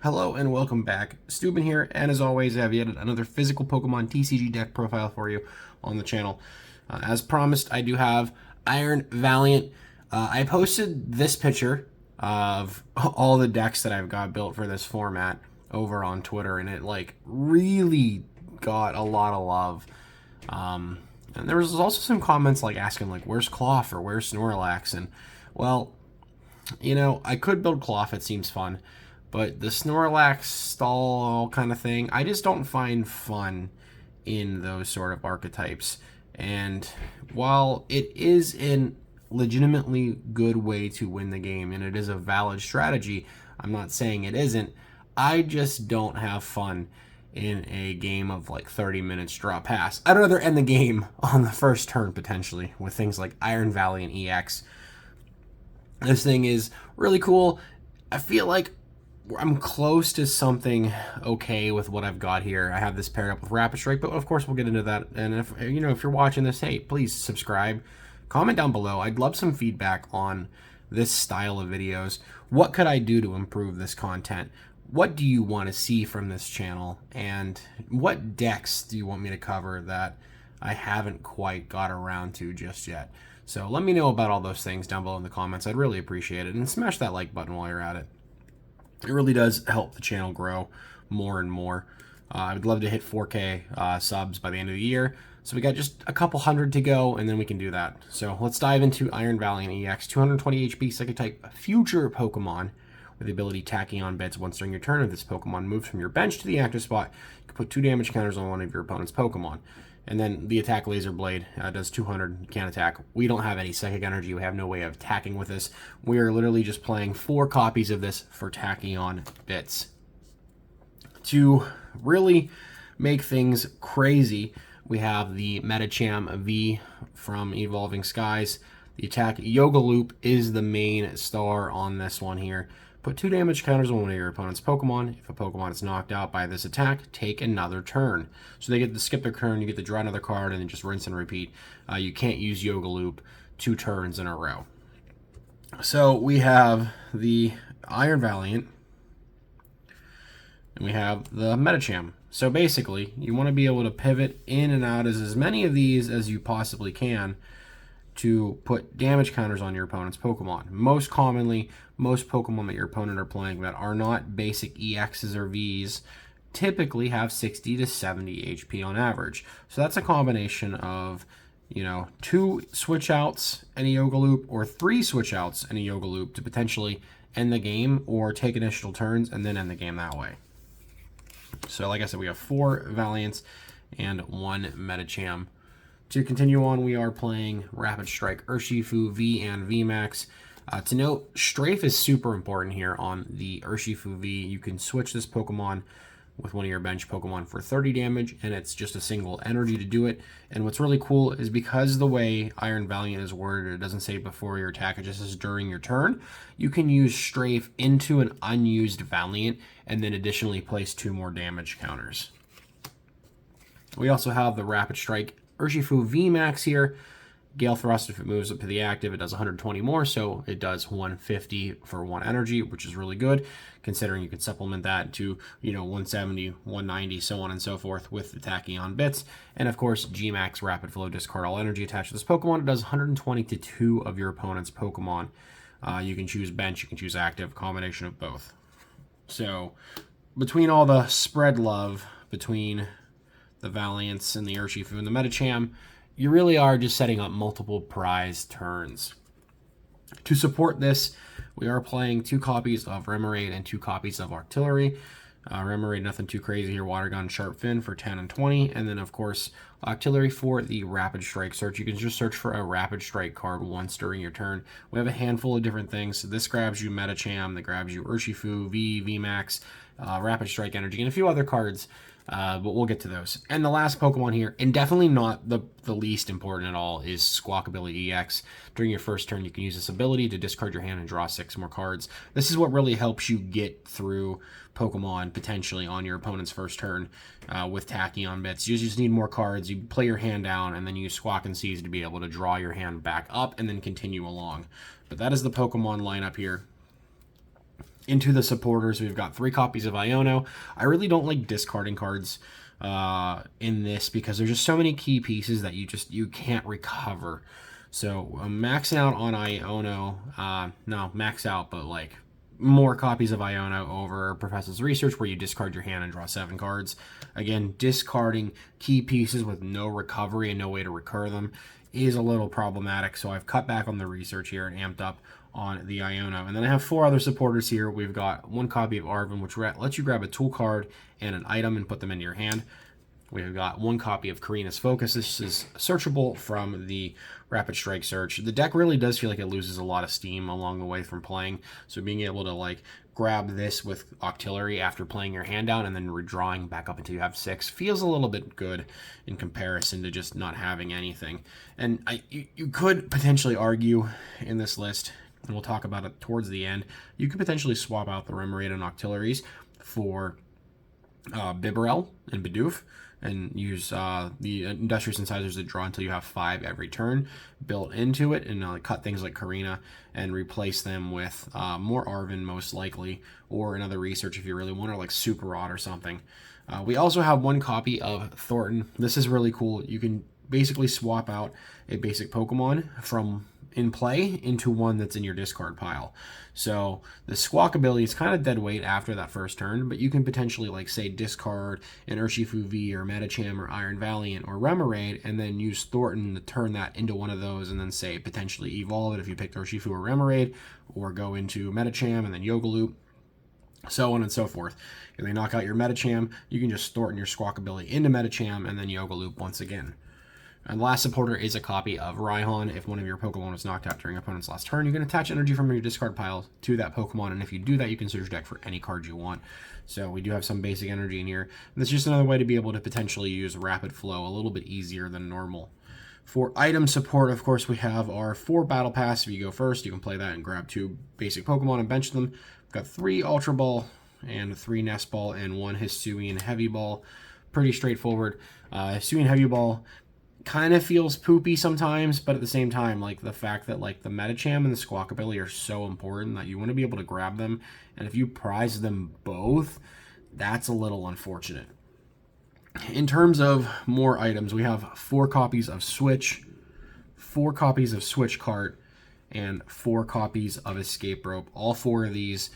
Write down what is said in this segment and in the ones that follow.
Hello and welcome back. Steuben here, and as always, I have yet another physical Pokemon TCG deck profile for you on the channel. As promised, I do have Iron Valiant. I posted this picture of all the decks that I've got built for this format over on Twitter, and it really got a lot of love. And there was also some comments asking where's Cloth or where's Snorlax, and well, I could build Cloth. It seems fun. But the Snorlax stall kind of thing, I just don't find fun in those sort of archetypes. And while it is a legitimately good way to win the game, and it is a valid strategy, I'm not saying it isn't, I just don't have fun in a game of 30 minutes draw pass. I'd rather end the game on the first turn, potentially, with things like Iron Valiant EX. This thing is really cool. I feel like I'm close to something okay with what I've got here. I have this paired up with Rapid Strike, but of course we'll get into that. And if you're watching this, hey, please subscribe, comment down below. I'd love some feedback on this style of videos. What could I do to improve this content? What do you want to see from this channel? And what decks do you want me to cover that I haven't quite got around to just yet? So let me know about all those things down below in the comments. I'd really appreciate it. And smash that like button while you're at it. It really does help the channel grow more and more. I would love to hit 4K subs by the end of the year. So we got just a couple hundred to go, and then we can do that. So let's dive into Iron Valiant EX. 220 HP, Psychic type future Pokemon with the ability Tachyon Bits. Once during your turn, if this Pokemon moves from your bench to the active spot, you can put 2 damage counters on one of your opponent's Pokemon. And then the attack Laser Blade does 200, can attack. We don't have any psychic energy. We have no way of attacking with this. We are literally just playing 4 copies of this for Tachyon Bits. To really make things crazy, we have the Medicham V from Evolving Skies. The attack Yoga Loop is the main star on this one here. Put 2 damage counters on one of your opponent's Pokemon. If a Pokemon is knocked out by this attack, take another turn. So they get to skip their turn, you get to draw another card, and then just rinse and repeat. You can't use Yoga Loop 2 turns in a row. So we have the Iron Valiant, and we have the Medicham. So basically, you want to be able to pivot in and out as many of these as you possibly can to put damage counters on your opponent's Pokemon. Most commonly, most Pokemon that your opponent are playing that are not basic EXs or Vs typically have 60 to 70 HP on average. So that's a combination of, 2 switch outs and a Yoga Loop, or 3 switch outs and a Yoga Loop to potentially end the game, or take initial turns and then end the game that way. So like I said, we have 4 Valiants and 1 Medicham. To continue on, we are playing Rapid Strike Urshifu V and VMAX. To note, Strafe is super important here on the Urshifu V. You can switch this Pokemon with one of your bench Pokemon for 30 damage, and it's just a single energy to do it. And what's really cool is because the way Iron Valiant is worded, it doesn't say before your attack, it just says during your turn, you can use Strafe into an unused Valiant, and then additionally place 2 more damage counters. We also have the Rapid Strike Urshifu VMAX here. Gale Thrust, if it moves up to the active, it does 120 more, so it does 150 for 1 energy, which is really good, considering you can supplement that to, 170, 190, so on and so forth with the Tachyon Bits. And of course, Gmax Rapid Flow, discard all energy attached to this Pokemon. It does 120 to 2 of your opponent's Pokemon. You can choose bench, you can choose active, combination of both. So, between all the spread love between the Valiants and the Urshifu and the Medicham, you really are just setting up multiple prize turns. To support this, we are playing 2 copies of Remoraid and 2 copies of Artillery. Remoraid, nothing too crazy here. Water Gun, Sharp Fin for 10 and 20. And then, of course, Artillery for the Rapid Strike search. You can just search for a Rapid Strike card once during your turn. We have a handful of different things. So this grabs you Medicham, that grabs you Urshifu, V, VMAX, Rapid Strike Energy, and a few other cards. But we'll get to those. And the last Pokemon here, and definitely not the least important at all, is Squawkabilly EX. During your first turn, you can use this ability to discard your hand and draw 6 more cards. This is what really helps you get through Pokemon potentially on your opponent's first turn with Tachyon Bits. You just need more cards. You play your hand down, and then use Squawk and Seize to be able to draw your hand back up and then continue along. But that is the Pokemon lineup here. Into the supporters, we've got 3 copies of Iono. I really don't like discarding cards in this because there's just so many key pieces that you can't recover. So I'm maxing out on Iono. No, max out, but like more copies of Iono over Professor's Research, where you discard your hand and draw 7 cards. Again, discarding key pieces with no recovery and no way to recur them is a little problematic, so I've cut back on the research here and amped up on the Iono. And then I have 4 other supporters here. We've got 1 copy of Arvin, which lets you grab a tool card and an item and put them into your hand. We've got 1 copy of Karina's Focus. This is searchable from the Rapid Strike search. The deck really does feel like it loses a lot of steam along the way from playing, so being able to like grab this with Octillery after playing your hand down and then redrawing back up until you have 6 feels a little bit good in comparison to just not having anything. And you could potentially argue in this list, and we'll talk about it towards the end, you could potentially swap out the Remoraid and Octilleries for Bibarel and Bidoof, and use the Industrious Incisors to draw until you have 5 every turn built into it, and cut things like Karina and replace them with more Arvin most likely, or another research if you really want, or like Super Rod or something. We also have 1 copy of Thornton. This is really cool. You can basically swap out a basic Pokemon from in play into one that's in your discard pile. So the Squawk ability is kind of dead weight after that first turn, but you can potentially, like, say, discard an Urshifu V or Medicham or Iron Valiant or Remoraid, and then use Thornton to turn that into one of those, and then, say, potentially evolve it if you picked Urshifu or Remoraid, or go into Medicham and then Yogaloop, so on and so forth. If they knock out your Medicham, you can just Thornton your Squawk ability into Medicham and then Yogaloop once again. And the last supporter is a copy of Raihan. If one of your Pokemon was knocked out during your opponent's last turn, you can attach energy from your discard pile to that Pokemon, and if you do that, you can search your deck for any card you want. So we do have some basic energy in here, and that's just another way to be able to potentially use Rapid Flow a little bit easier than normal. For item support, of course, we have our 4 Battle Pass. If you go first, you can play that and grab 2 basic Pokemon and bench them. We've got 3 Ultra Ball and 3 Nest Ball and 1 Hisuian Heavy Ball. Pretty straightforward. Hisuian Heavy Ball kind of feels poopy sometimes, but at the same time, like, the fact that, like, the Medicham and the Squawk ability are so important that you want to be able to grab them, and if you prize them both, that's a little unfortunate. In terms of more items, we have 4 copies of Switch, 4 copies of Switch Cart, and 4 copies of Escape Rope. All 4 of these,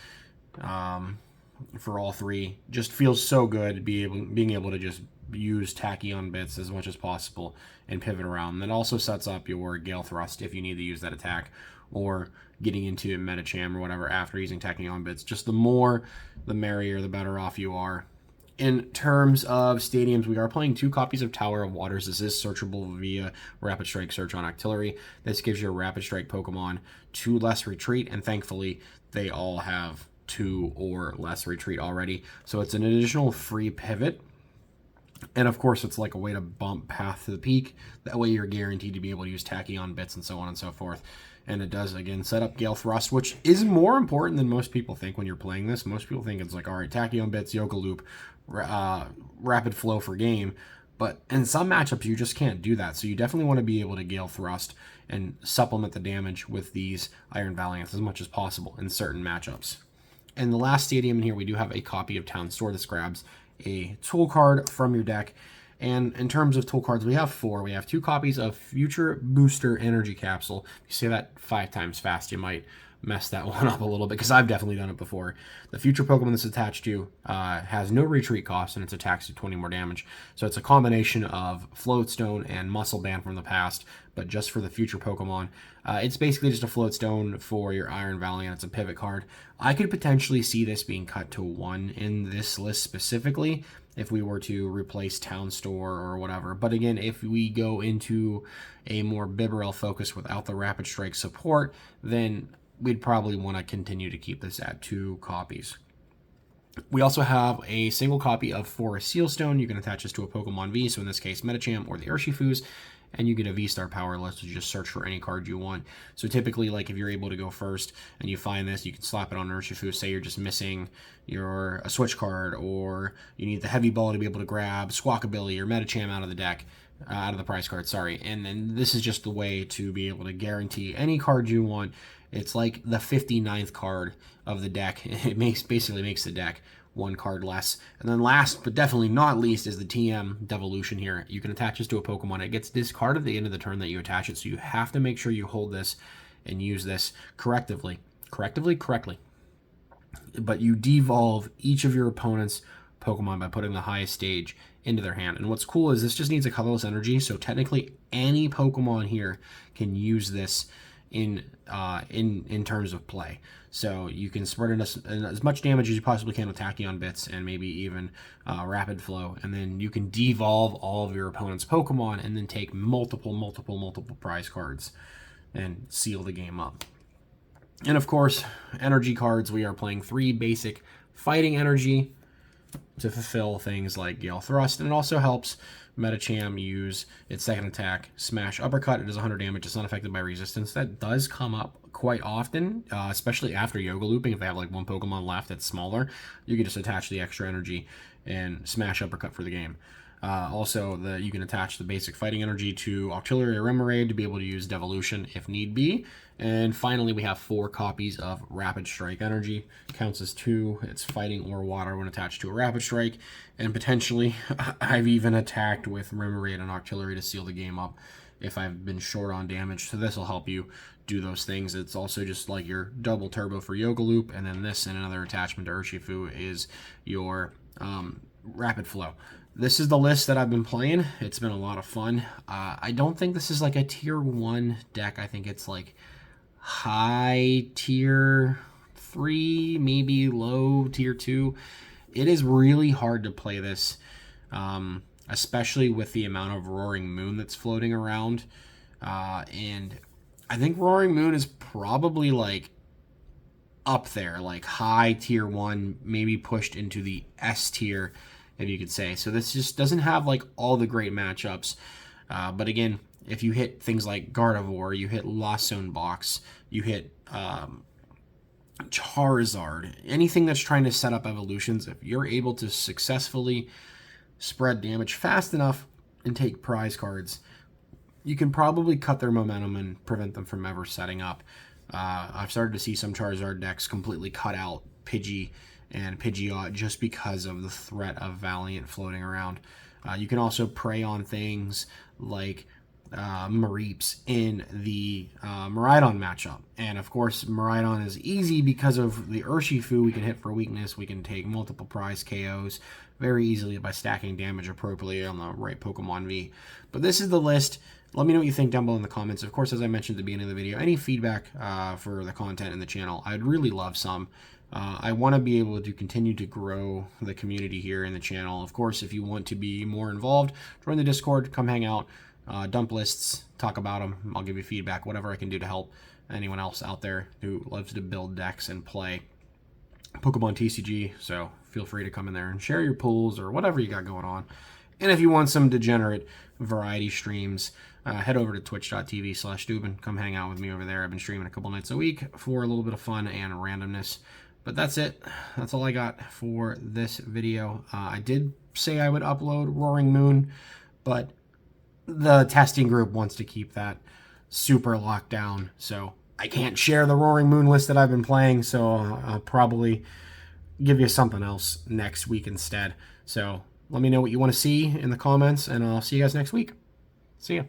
for all 3, just feels so good being able to just use Tachyon Bits as much as possible and pivot around. That also sets up your Gale Thrust if you need to use that attack, or getting into Medicham or whatever after using Tachyon Bits. Just the more, the merrier, the better off you are. In terms of stadiums, we are playing 2 copies of Tower of Waters. This is searchable via Rapid Strike search on Octillery. This gives your Rapid Strike Pokemon 2 less retreat, and thankfully they all have 2 or less retreat already. So it's an additional free pivot. And of course, it's like a way to bump Path to the Peak. That way you're guaranteed to be able to use Tachyon Bits and so on and so forth. And it does, again, set up Gale Thrust, which is more important than most people think when you're playing this. Most people think it's like, all right, Tachyon Bits, Yogaloop, Rapid Flow for game. But in some matchups, you just can't do that. So you definitely want to be able to Gale Thrust and supplement the damage with these Iron Valiants as much as possible in certain matchups. In the last stadium in here, we do have a copy of Town Store. This grabs a tool card from your deck. And in terms of tool cards, we have 4. We have 2 copies of Future Booster Energy Capsule. If you say that 5 times fast, you might mess that one up a little bit, because I've definitely done it before. The future Pokemon that's attached to has no retreat cost, and its attacks do 20 more damage. So it's a combination of Floatstone and Muscle Band from the past, but just for the future Pokemon. It's basically just a Floatstone for your Iron Valiant. It's a pivot card. I could potentially see this being cut to 1 in this list specifically, if we were to replace Town Store or whatever. But again, if we go into a more Bibarel focus without the Rapid Strike support, then we'd probably want to continue to keep this at 2 copies. We also have a single copy of Forest Sealstone. You can attach this to a Pokemon V, so in this case Medicham or the Urshifus, and you get a V-Star power list to just search for any card you want. So typically, like, if you're able to go first and you find this, you can slap it on Urshifu. Say you're just missing a Switch card, or you need the Heavy Ball to be able to grab Squawk ability or Medicham out of the deck. out of the prize card, sorry. And then this is just the way to be able to guarantee any card you want. It's like the 59th card of the deck. It basically makes the deck one card less. And then last but definitely not least is the TM Devolution here. You can attach this to a Pokemon. It gets discarded at the end of the turn that you attach it, so you have to make sure you hold this and use this correctly. But you devolve each of your opponent's Pokemon by putting the highest stage into their hand. And what's cool is this just needs a colorless energy, so technically any Pokemon here can use this in terms of play. So you can spread in as much damage as you possibly can with Tachyon Bits and maybe even Rapid Flow, and then you can devolve all of your opponent's Pokemon and then take multiple prize cards and seal the game up. And of course, energy cards, we are playing 3 basic fighting energy to fulfill things like Gale Thrust, and it also helps Metacham use its second attack, Smash Uppercut. It does 100 damage. It's not affected by resistance. That does come up quite often, especially after Yoga Looping. If they have like one Pokemon left that's smaller, you can just attach the extra energy and Smash Uppercut for the game. Also, you can attach the basic fighting energy to Octillery or Remoraid to be able to use Devolution if need be. And finally, we have 4 copies of Rapid Strike energy. Counts as 2. It's fighting or water when attached to a Rapid Strike. And potentially, I've even attacked with Remoraid and Octillery to seal the game up if I've been short on damage. So this will help you do those things. It's also just like your double turbo for Yoga Loop. And then this and another attachment to Urshifu is your Rapid Flow. This is the list that I've been playing. It's been a lot of fun. I don't think this is like a tier 1 deck. I think it's like high tier 3, maybe low tier 2. It is really hard to play this, especially with the amount of Roaring Moon that's floating around. And I think Roaring Moon is probably like up there, like high tier 1, maybe pushed into the S tier, if you could say. So this just doesn't have like all the great matchups. But again, if you hit things like Gardevoir, you hit Lost Zone Box, you hit Charizard, anything that's trying to set up evolutions, if you're able to successfully spread damage fast enough and take prize cards, you can probably cut their momentum and prevent them from ever setting up. I've started to see some Charizard decks completely cut out Pidgey and Pidgeot just because of the threat of Valiant floating around. You can also prey on things like Mareeps in the Miraidon matchup. And of course, Miraidon is easy because of the Urshifu. We can hit for weakness. We can take multiple prize KOs very easily by stacking damage appropriately on the right Pokemon V. But this is the list. Let me know what you think down below in the comments. Of course, as I mentioned at the beginning of the video, any feedback for the content in the channel, I'd really love some. I want to be able to continue to grow the community here in the channel. Of course, if you want to be more involved, join the Discord, come hang out, dump lists, talk about them. I'll give you feedback, whatever I can do to help anyone else out there who loves to build decks and play Pokemon TCG. So feel free to come in there and share your pulls or whatever you got going on. And if you want some degenerate variety streams, head over to twitch.tv/Stubin. Come hang out with me over there. I've been streaming a couple nights a week for a little bit of fun and randomness. But that's it. That's all I got for this video. I did say I would upload Roaring Moon, but the testing group wants to keep that super locked down. So I can't share the Roaring Moon list that I've been playing, so I'll probably give you something else next week instead. So let me know what you want to see in the comments, and I'll see you guys next week. See ya.